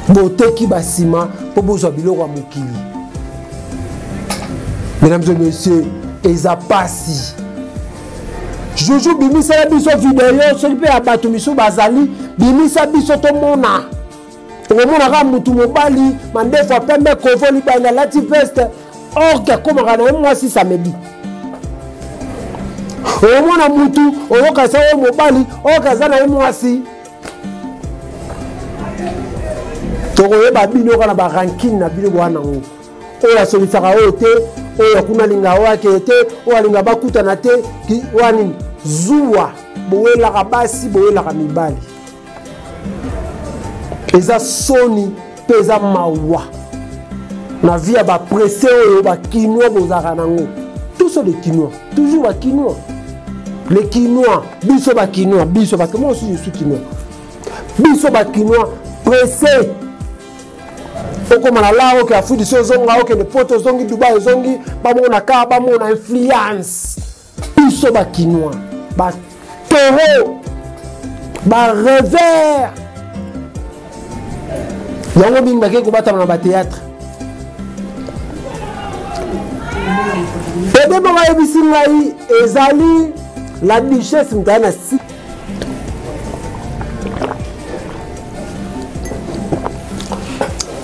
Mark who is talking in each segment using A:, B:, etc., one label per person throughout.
A: boteki basima pour bozwa biloko mokili. Mesdames et messieurs, eza pasi. Joujou bimisa ya biso vidéo soli pe abatu misu bazali bimisa biso to mona. Omona ka mutu mobali mandefa pembe kovoli bana lati veste orga koma kana mwasi samedi. Omona mutu oyoka sa mobali orga zana mwasi. Tokoyeba bino kana ba ranking na bino bwana ngo. Oya solisaka ote, oya kuna linga wake te, oya linga bakuta na te, ki wani zuwa boela kabasi boela kamibali. Eza soni peza mawa. Na via ba pressé oyo ba kinois bozaka nango. Tous sont des Quinois, toujours ba Quinois. Les Quinois, biso ba Quinois, biso parce que moi aussi je suis Quinois. Biso ba Quinois pressé. Comme on a là, ok, Afrique du Sud, ok, les potes zongi Dubaï, zongi, ba mon aka, ba mon influence. Biso ba Quinois, ba taureau, ba revers. Yango bing ba ke ko bata na ba théâtre. Bébé ba yebisi ngai ezali la duchesse mtana si.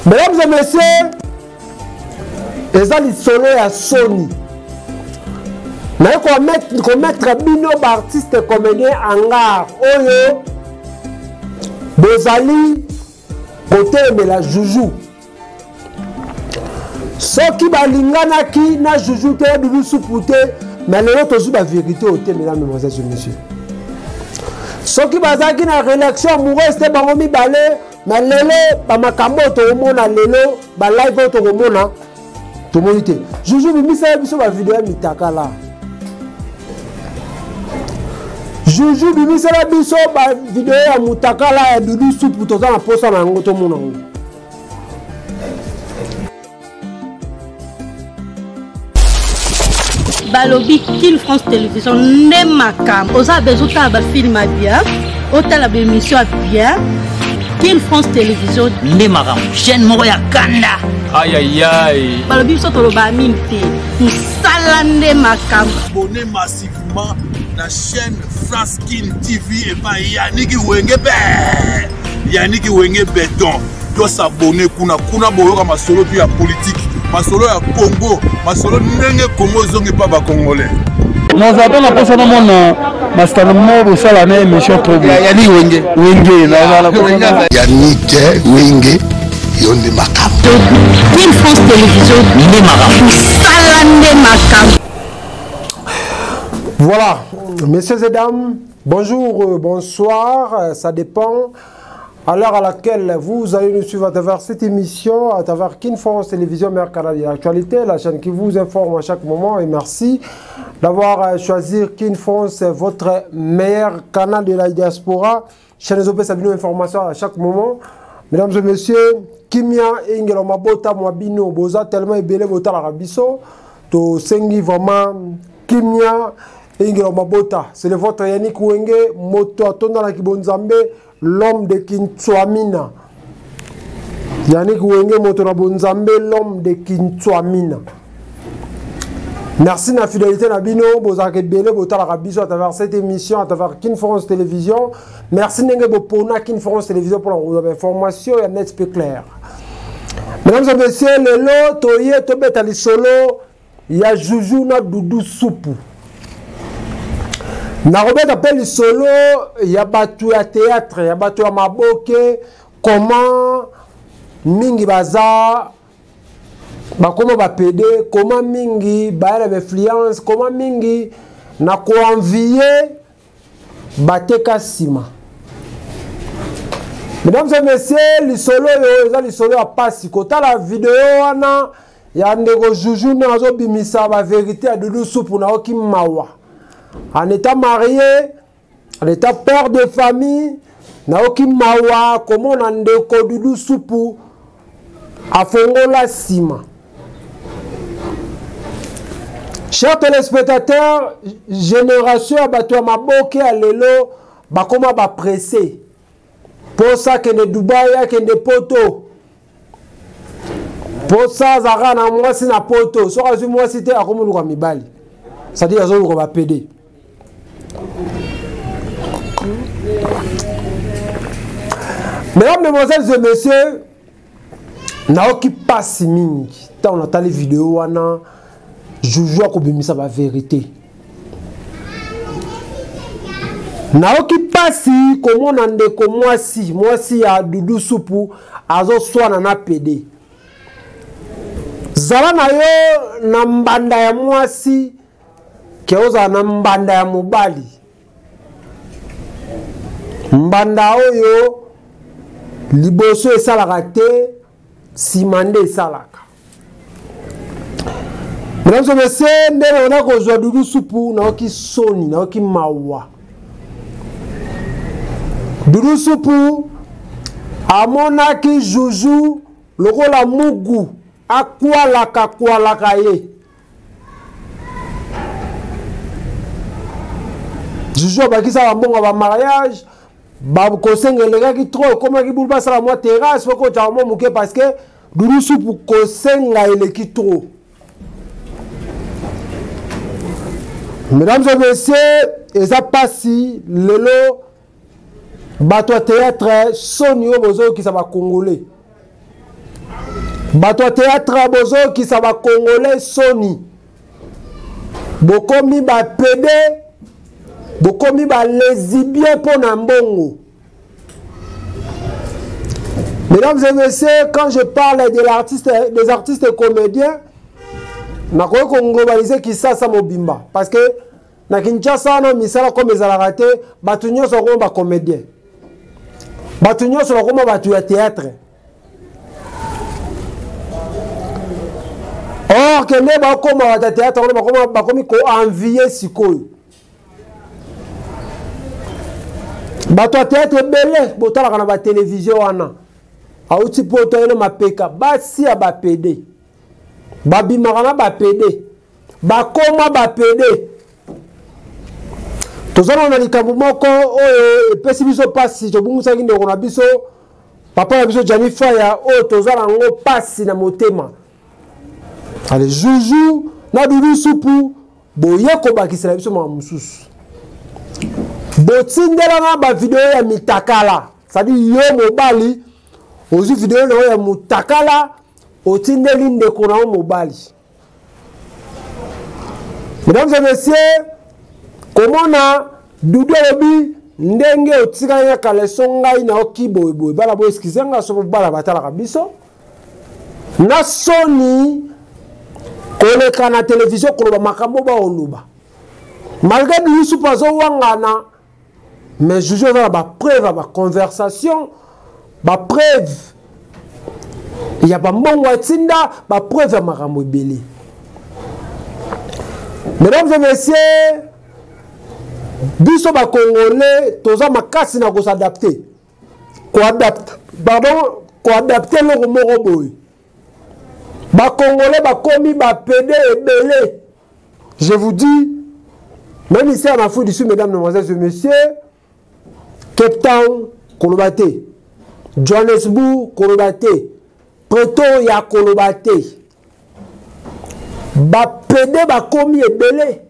A: Mesdames et messieurs, ezali solo ya Sony. Mais commettre bino artiste comédien hangar oyo bozali côté de la Joujou. Soki balinganaki na Joujou te bibi supute, mais lelo tozu ba vérité au thème, mesdames, mesdemoiselles et messieurs. Soki bazaki na relation amoureuse te bango mibale, mais lelo ba makambo to mona lelo ba live to mona to monite. Joujou bimisa biso ba vidéo mitaka la. Joujou bimisa biso ba vidéo ya mutaka la ya dudu soupe to za na posa na ngo to mona ngo.
B: Balobi Kin France Télévision ne makam. Oza bezuta ba film bien, ota la émission bien. Kin France Télévision ne makam. Chaîne moko ya kanda.
C: Aïe aïe aïe.
B: Balobi so to lo ba minte. Musala ne makam.
D: Abonnez massivement la chaîne France Kin TV et pas Yannick Wengebe. Yannick Wengebe béton. Doit s'abonner kuna boyoka masolo puis ya politique. Masolo ya Congo, masolo ndenge Congo zongi pa ba Congolais.
E: Nous avons la personne mon master mo sala na émission trop bien.
D: Yannick
E: Wenge na
D: Yannick Wenge yonde makam.
B: Kin France Télévision ne makam. Sala ne makam.
A: Voilà, messieurs et dames, bonjour, bonsoir, ça dépend. À l'heure à laquelle vous allez nous suivre à travers cette émission, à travers Kin France Télévision, meilleur canal de l'actualité, la chaîne qui vous informe à chaque moment. Et merci d'avoir choisi Kin France, votre meilleur canal de la diaspora. Chaîne OP Sabino information à chaque moment. Mesdames et messieurs, Kimia Ingelo Mabota Mwabino Boza tellement ébélé Bota la Rabiso. To Sengi vraiment Kimia Ingelo Mabota. C'est le votre Yannick Wenge, Moto Atonda la Kibonzambe. L'homme de Kintswamina. Yannick Wenge Motorabonzambe, l'homme de Kintswamina. Merci de la fidélité Nabino, Bozake Bele, Botala Rabiso à travers cette émission, à travers Kin France Télévision. Merci Nenge Bopona, Kin France Télévision pour l'information et net peu clair. Mesdames et messieurs, le lot, Toye, Tobet Ali Solo, il y a Joujou na Doudou Soupou. Na Robert appelle solo, il y a battu à théâtre, il y a battu à Maboke, comment Mingi Baza, comment va pédé, comment Mingi ba l'influence, comment Mingi n'a quoi envier, Bateka Sima. Mesdames et messieurs, le solo a passé. Quand la vidéo, il y a un Joujou na Bimisa, la vérité à Doudou Soupou na Okim Mawa. En état marié, en état père de famille, Naoki Mawa, comment on a ndeko Doudou Soupou, à Fongola Sima. Chers téléspectateurs, génération à Batou Maboke à Lelo, Bakoma ba pressé. Posa kende Dubai kende poto. Posa zara na mwasi na poto. So kazu mwasi te akomu kwa mibali. C'est-à-dire azo ko ba PD. Mesdames, mesdemoiselles et messieurs, naoki passe mingi. Tant on a les vidéos wana Joujou a kobimisa ba vérité. Naoki pasi komona ndeko mwasi ya Dudu Supu azo swana na PD. Zala na yo na mbanda ya mwasi keoza na mbanda ya mobali. Mbanda oyo liboso esalaka te, simande esalaka. Mesdames et messieurs, ndenge on a kozwa Dudu Supu naoki soni, naoki mawa. Dudu Supu amonaki Joujou lokola mugu akwalaka ye. Joujou abakisa bambongo ba mariage ba kosengelekaki trop komaki bulba sala moi terrasse foko ta mo muke parce que Dudu Supu kosenga eleki trop. Mesdames et messieurs, eza pasi lelo bato théâtre soni bozo qui ça va congolais. Bato théâtre bozo qui ça va congolais soni. Bokomi ba PD, bokomi ba lesbien pour Nambongo. Mesdames et messieurs, quand je parle de l'artiste, des artistes et comédiens, na ko globaliser qui ça mobimba parce que na Kinshasa na misala comme ezalaka te bato nyonso ko ba comédien. Bato nyonso ko ba bato ya théâtre. Or que ne ba ko ba théâtre ba komi ko envier sikoyo. Bato théâtre belé botala kana ba télévision wana. Auti poto ene mapeka basi ya ba PD. Babimaka ba PD. Bakoma ba PD. Tozana na likambo moko oyo epesi biso pasi tobungusa kinde kona biso papa ya biso Jani Faya oyo tozana ngo pasi na motema. Ale Joujou na Dudu Supu boye ko bakisela biso ma mususu. Botindela na ba video ya mitakala. Sadi yo mobali ozi video na ya mutakala otindeli ndeko na mobali. Mesdames et messieurs, comment na Dudu Obi ndenge otika ya kalesonga ina okiboyeboy bala bo eskizanga so bala batala kabiso na soni koleka na télévision koloba makambo ba oluba malgré Dudu Supu azo wangana mais Joujou va ba preuve ba conversation ba preuve il y a pas mbongo tinda ba preuve ya makambo ebele. Mesdames et messieurs, biso ba congolais toza makasi na ko s'adapter. Ko adapter le moko boy. Ba congolais ba komi ba PD ebele. Je vous dis, même ici en Afrique du Sud, mesdames, mesdemoiselles et messieurs, Cape Town, Kolobate, Johannesburg, Kolobate, Pretoria, Kolobate. Ba PD ba komi ebele.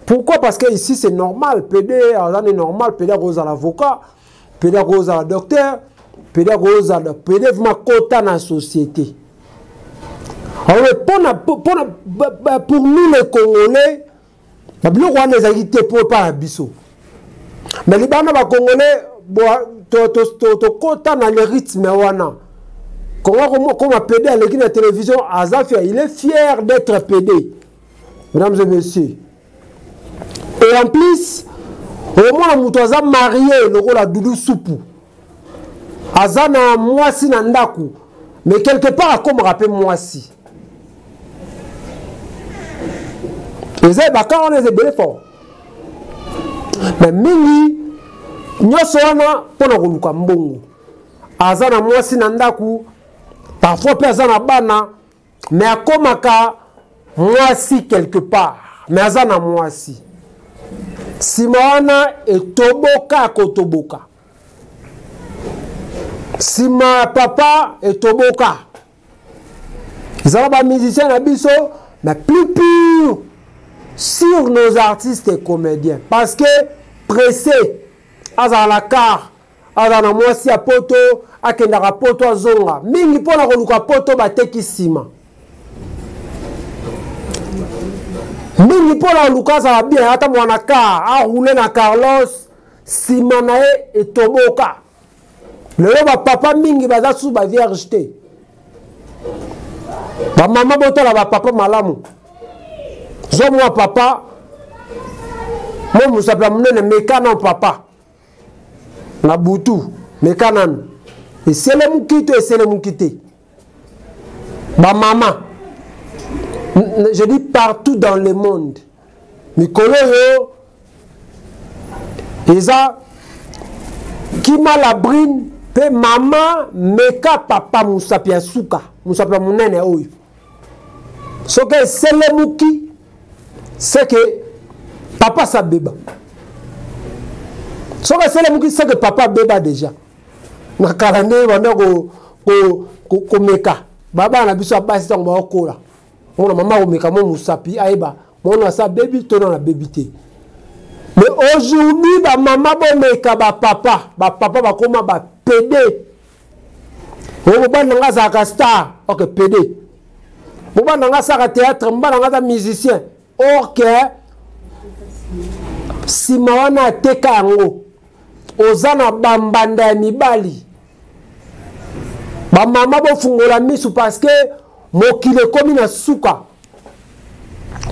A: Pourquoi? Parce que ici c'est normal, PD est normal, PD rose à l'avocat, PD rose à la docteur, PD rose à la PD vraiment quota dans la société. Alors pour nous les Congolais, les agité pour pas la biso. Mais les Congolais, to quota dans le rythme wana. Comme PD à l'équipe de la télévision, Azafia, il est fier d'être PD. Mesdames et messieurs. Et en plus, au moins, nous sommes mariés, le rôle de Dudu Supu. Azana mwasi na ndaku. Mais quelque part, comme rappelle mwasi. Et c'est bakar on est belé fort. Mais mingi, nyoso wana pona koluka mbongo. Azana mwasi na ndaku. Parfois, personne bana, mais à komaka mwasi quelque part. Mais azana mwasi. Simona et toboka kotoboka. Sima papa et Toboka. Ils ont des musiciens à Bisso, mais plus pur sur nos artistes et comédiens. Parce que pressé, à la car, à la moisi à poto, à kendara poto à zonga. Mingi pour la reluka poto bateki sima. Mingi pour la reluka ça va bien. Ata mwana car, à rouler na Carlos, sima nae et Toboka. Le papa mingi baza sous ba vierge te. Ba maman boto la ba papa malamu. Zo moi papa. Moi musapla munene mekana papa. Na butu mekanan. Et c'est le mukito et c'est le mukité. Ba maman. Je dis partout dans le monde. Mikolo yo Eza qui m'a la brine. Pe maman meka papa musapia suka musapia munene oyo so que c'est le muki c'est que papa sa beba so que c'est le muki c'est que papa beba déjà na kalande banda ko meka baba na biso basi tango ba okola mona mama ko meka mo musapi aiba mona sa baby to na baby te. Mais aujourd'hui ba maman bo meka ba papa ba koma ba PD. Vous avez un star, ok, PD. Vous avez un théâtre, vous avez un musicien. Ok, si mawana teka ngo, ozana bambanda mibali. Ba mama bo fungola misu parce que mokile komi na suka.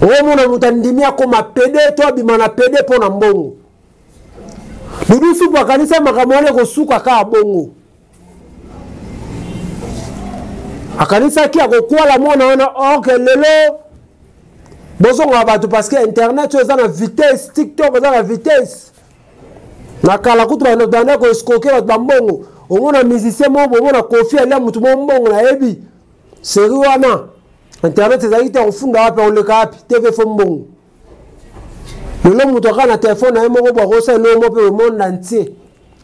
A: O mona mutandimia koma PD, to bimana PD pona mbongo. Dudu supa kanisa makamwane ko suka ka bongo. Akanisa ki akokwala mwana wana ok lelo bozonga batu parce que internet eza na vitesse, TikTok eza na vitesse. Na kala kutu ba ndana ko skoke ba mbongo. Omona musicien mo omona Kofi ale mutu mo mbongo na yebi. Seri wana internet eza ite ofunda wapi oleka wapi TV fo mbongo. Le long mutu kana téléphone na moko ba rosa le mo pe monde entier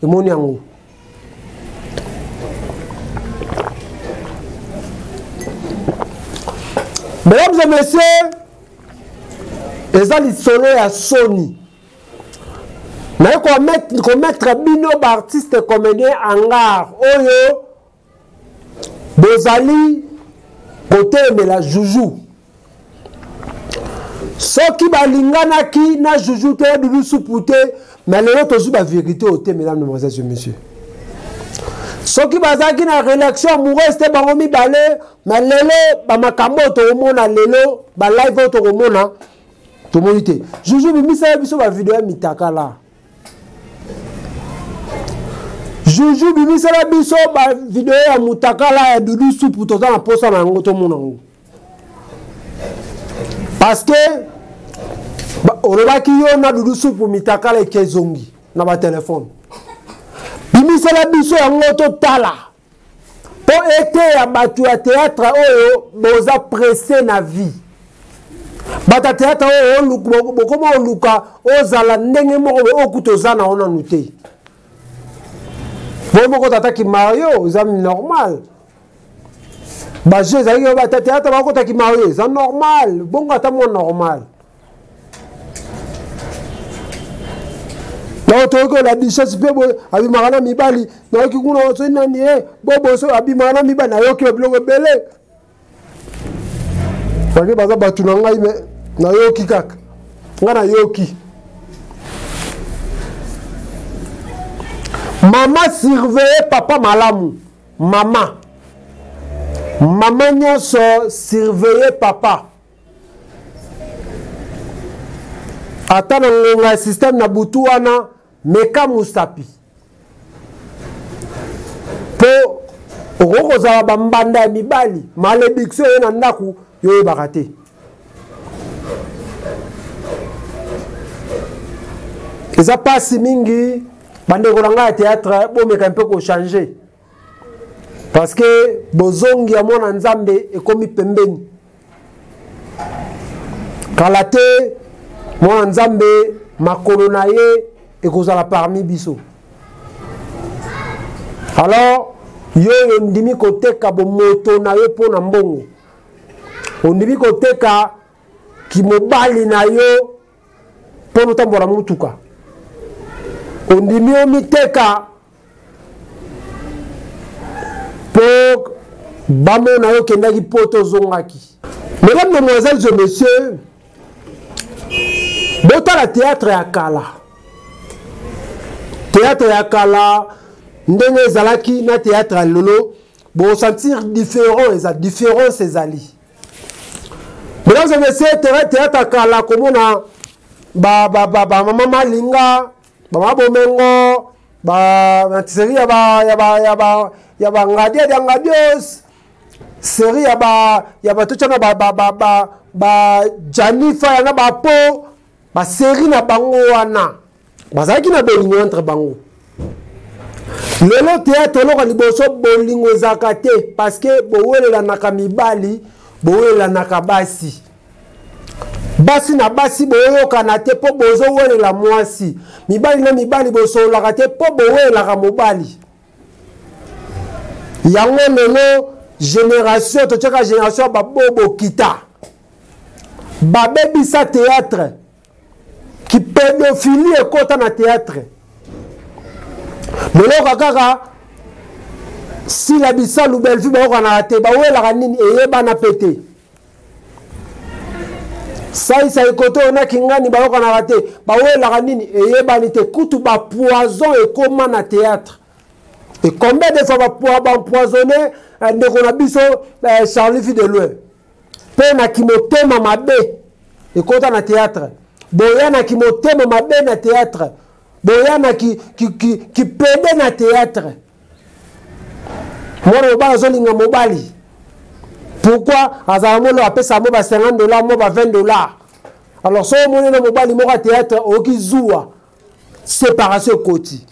A: e moni yango. Mesdames et messieurs, les alisolo ya Sony. Mais qu'on mettre bino artiste comédien en gare. Oyo Bozali côté de la Joujou. Soki balingana ki na Joujou te dudu supute, mais le autre joue la vérité au thème, mesdames, mesdemoiselles et messieurs. Soki bazaki na réaction amoureuse te bango mibale, mais lelo ba makambo to mona lelo ba live to mona to monite. Joujou bimisa biso ba vidéo mitakala. Joujou bimisa biso ba vidéo ya mutakala ya dudu supu to na posa na ngo to mona ngo. Parce que olobaki yo na dudu supu mitakala ekezongi na ba téléphone. Bimisala biso yango totala po ete ya batu ya théâtre oyo boza pressé na vie bata théâtre oyo bokoma oluka ozala ndenge moko okutoza na ona nute bomoko tataki Mario eza normal ba jeux ezali bata théâtre bakotaki Mario eza normal bongo ata mo normal. Donc, la bichesse peut abimana mibali, na ki kuna so nani bobo so abimana mibali na yoki blogo belé. Parce que baza batu na ngai me na yoki kaka. Ngana yoki. Maman surveille papa malamu. Maman. Maman nyonso surveille papa. Atana ngonga système na butu wana meka musapi po okoko za bambanda ya mibali malédiction ye na ndaku yo bakate eza pasi mingi bande kolanga ya théâtre bo meka mpe ko changer parce que bozongi ya mona nzambe ekomi pembeni kalate mona nzambe makolo na ye ekozala parmi biso. Alors yo ondimi koteka bomoto na yo pona mbongo ondimi koteka kimobali na yo pona tambola mutuka ondimi omiteka po bamona yo kendaki poto zongaki. Mesdames, Mesdemoiselles et Messieurs, botala théâtre ya kala. Théâtre ya kala ndenge ezalaki na théâtre ya lolo bo sentir différent ezali. Mesdames et Messieurs, théâtre ya kala komona ba mama malinga, ba bomengo, ba série ya ba ngadios, série ya ba tuchana ba Janifa na ba po, ba série na bango wana. Bazaki na bolingo entre bango. Lelo théâtre loko liboso bolingo ezakate parce que bowelela naka mibali, bowelela naka basi. Basi na basi boyoka na te po bozo welela mwasi. Mibali na mibali boso la te po bowelela ka mobali. Yango lelo génération to tchaka génération ba bobo kita. Ba bebi sa théâtre. Qui pédophilie ekota na théâtre. Lelo kaka si la bisa lubelfi ba ko na te ba welela nini eyeba na pété. Saïsa ekoto ona kingani ba ko na rate ba welela nini eyeba ni te kutu ba poison ekoma na théâtre. Et combien de fois va empoisonner ndeko na biso Charlie Fideloin pena kimotema mabe ekota na théâtre. Boyana qui motema mabe na théâtre. Boyana qui pede na théâtre. Mwana mobali zolinga mobali. Pourquoi azamolo apesa mo ba $50, mo ba $20. Alors so mona na mobali mo ka théâtre okizuwa séparation koti.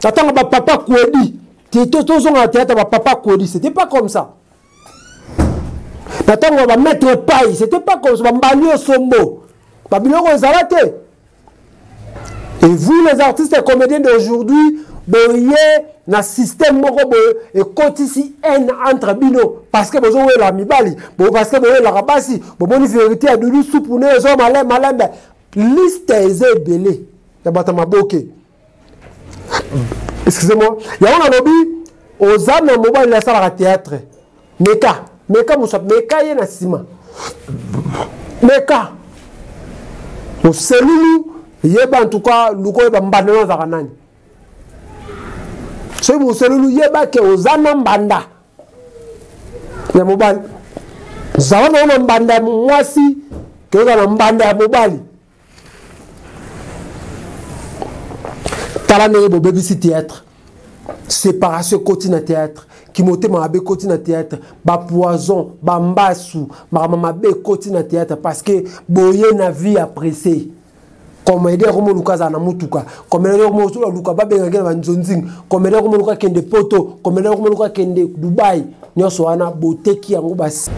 A: Atanga ba papa kwedi. Tito tozo na théâtre ba papa kwedi, c'était pas comme ça. Atanga ba mettre paille, c'était pas comme ça, ba mbali sombo. Et vous les artistes et comédiens d'aujourd'hui, boye na système moko boye et kotisi haine entre bino parce que bozo la mibali, parce que boye la rabasi, boni vérité a dulu soupune zo malem liste ezebele ya batama boke. Excusez-moi, il y a un lobby aux âmes mobile la salle à théâtre. Meka musap meka yena sima. Meka au celui yeba en tout cas luko yeba mbanda za kanani so mu celui yeba ke ozana mbanda ya mobali zawana na mbanda mwasi ke na mbanda ya mobali tala ne bo BBC théâtre séparation continue théâtre qui monte ma abe continue théâtre ba poison ba mbasu ma mama be continue théâtre parce que boye na vie appréciée comme aider comme lukaza na mutuka comme aider comme luka ba benga ngela nzonzing comme aider comme luka kende poto comme aider comme luka kende Dubai nyoso wana boteki yango basi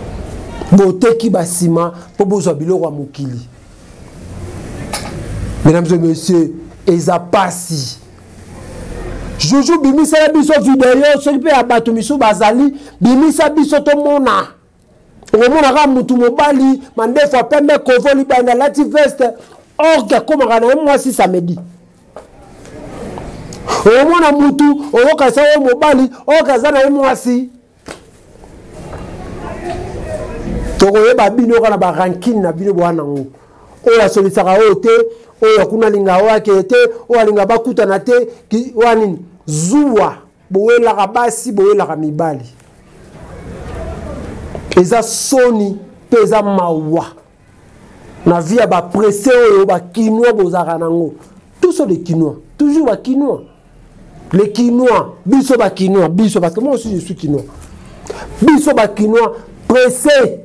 A: boteki basima po bozwa biloko ya mokili. Mesdames et messieurs, ezapasi Joujou bimisa ya biso vidéo soki pe abato miso bazali bimisa biso to mona omona ka mutu mobali mandefo pembe kovoli bana lati veste orga koma kana mwasi samedi omona mutu oyoka sa mobali orga zana mwasi toko yeba bino kana ba ranking na bino bwana ngo oya solisaka ote oya kuna linga wake te oya linga bakuta na te wani zuwa boela kabasi boela kamibali eza soni peza mawa na via ba pressé oyo ba quinoa bozaka nango tout ça de quinoa toujours ba quinoa les quinoa biso ba quinoa biso parce que moi aussi je suis quinoa biso ba quinoa pressé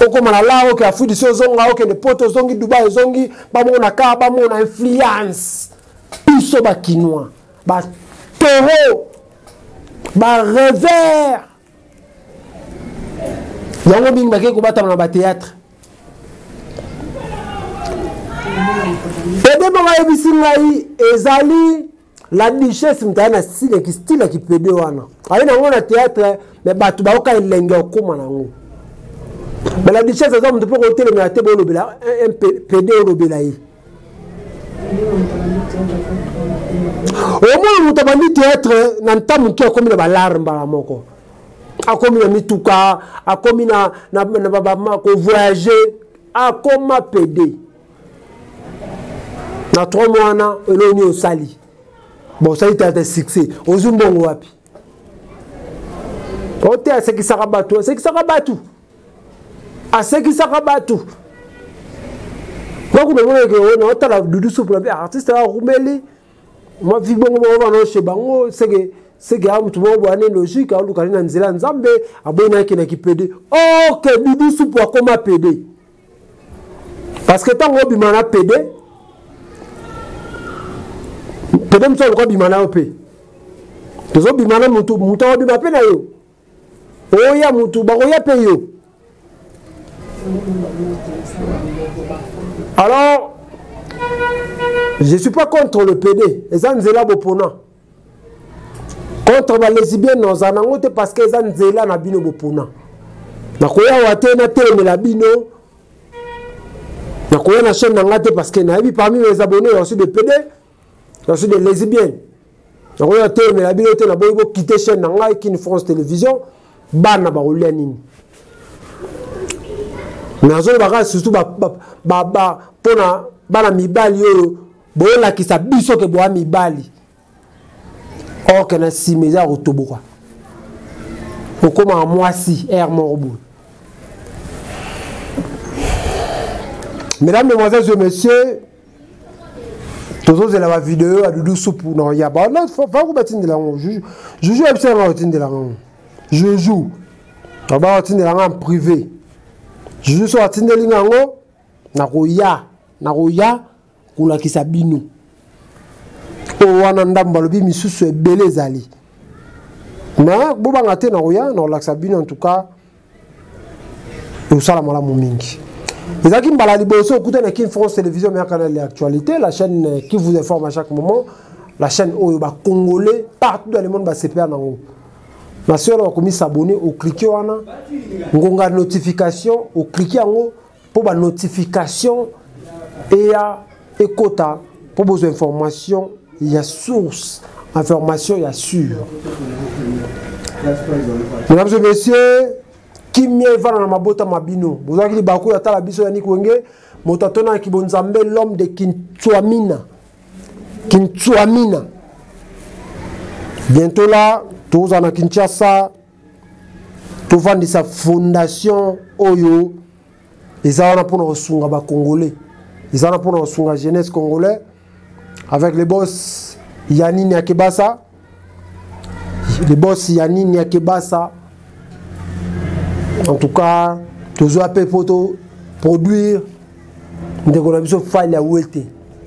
A: okomana la oke afudi so zonga oke de poto zongi Dubai zongi ba mona ka ba mona influence biso ba quinoa ba taureau ba revers yango binga ke ko bata na ba théâtre ede ba ebisingai ezali la duchesse mtana style qui pédé wana. Ayi na ngona théâtre mais batu ba oka ilenge okoma nango. Mais la duchesse ça mtu poko tele mais atebo lobela un pédé lobela yi. Au moins mutu bandi théâtre na ntamu ki akomi na balarme ba moko. Akomi na mituka, akomi na ko voyager, akoma pédé. Na 3 mois na eloni osali. Bon, ça a été succès. Au Zumbongo wapi. Ote a ce qui s'arabatu, a ce qui s'arabatu. A ce qui s'arabatu. Moi, on a la Doudou Souple, artiste à Roumeli. Moi, je suis bon, chez Bango, c'est que tout le monde a une logique, on a une Zéland Zambé, à Bona qui n'a qui pédé. Oh, que Doudou Souple a comment pédé. Parce que tant qu'on a pédé, peut-être que tu as bimana opé. Tu as bimana mutu bima pe na yo. Oya mutu ba oya pe yo. Alors je suis pas contre le PD. Ezanzela bopona. Contre les lesbiennes nos anangote parce que ezanzela na bino bopona. Na koya wate na teme la bino. Na koya na chaîne ngate parce que na bi parmi mes abonnés il y a aussi des PD. Je suis des lesbiennes. Je suis des lesbiennes. Je suis quitter chaîne Nanga Kin France Télévision. Bana ba nini. Mais je suis surtout pona bana mibali yo bola ki sa biso ke boa mibali. Or que na simeza otoboka. Okoma mwasi air morbo. Mesdames, mesdemoiselles et messieurs, tous les la vidéo à Doudou Soupe non il y a pas là faut battre de la je joue absolument de la je joue on va battre de la en privé je joue sur de lingango na roya kula kisabinu o wana ndamba lobi misusu ebele zali na boba ngate na roya na laksabinu en tout cas au salama la mingi. Les Akim Balaliboso, écoutez, Kin France Télévision, meilleur canal d'actualité, la chaîne qui vous informe à chaque moment, la chaîne Oyoba Congolais, partout dans le monde, va CPA Nango. Ma soeur a commis s'abonner, au cliquer, on a notification, au cliquer pour la notification et à écouter pour vos informations, il y a source, information, il y a sûr. Mesdames et messieurs, qui m'y va dans ma botte à ma bino. Vous avez dit Bakou Yata la biso Yannick Wenge, Motatona qui bonzambe l'homme de Kintuamina. Kintuamina. Bientôt là, tous en Kinshasa, tout vend de sa fondation Oyo. Ils ont pour nous sunga ba Congolais. Ils ont pour nous sunga jeunesse congolais avec les boss Yanini Akebasa. Les boss Yanini Akebasa. En tout cas, toujours appelé pour produire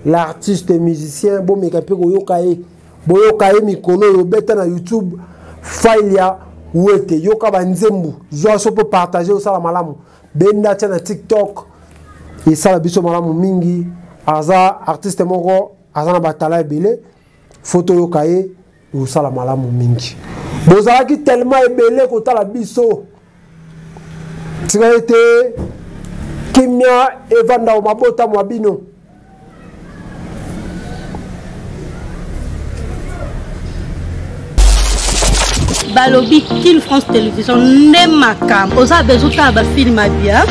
A: l'artiste musicien, bon mais capé boyokae mikolo yo beta na YouTube file ya wete yoka banzembu zo so peut partager au sala malamu benda na TikTok et sala biso malamu mingi aza artiste moko aza na batala ebele photo yokae au sala malamu mingi bozalaki tellement ebele ko tala biso. Si vous avez été Kimia Evanda ou Mabota Mwabino.
B: Balobi Kin France Télévision n'est ma cam. Aux besoin de film bien,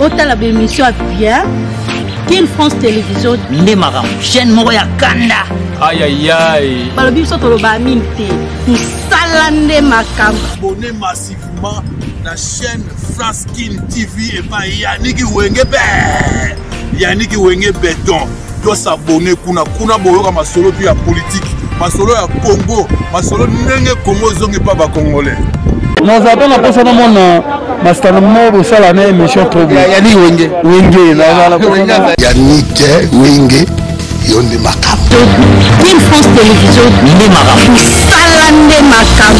B: autant la émission bien. Kin France Télévision n'est ma cam. Chaîne Moroya Kanda.
C: Aïe aïe aïe.
B: Balobi Sotoloba Minte. Tout ça n'est ma cam.
D: Abonnez massivement la chaîne Fraskin TV et pas Yannick Wenge Bé. Yannick Wenge Béton. Doit s'abonner kuna boyoka masolo puis la politique. Masolo ya Congo, masolo nenge Congo zongi pas ba congolais.
E: Nous avons la personne à mon master mort ça la même émission trop bien.
F: Yannick Wenge Yannick Wenge Yonde Makam.
B: Kin France Télévision n'est ma cam. Tout ça n'est ma cam.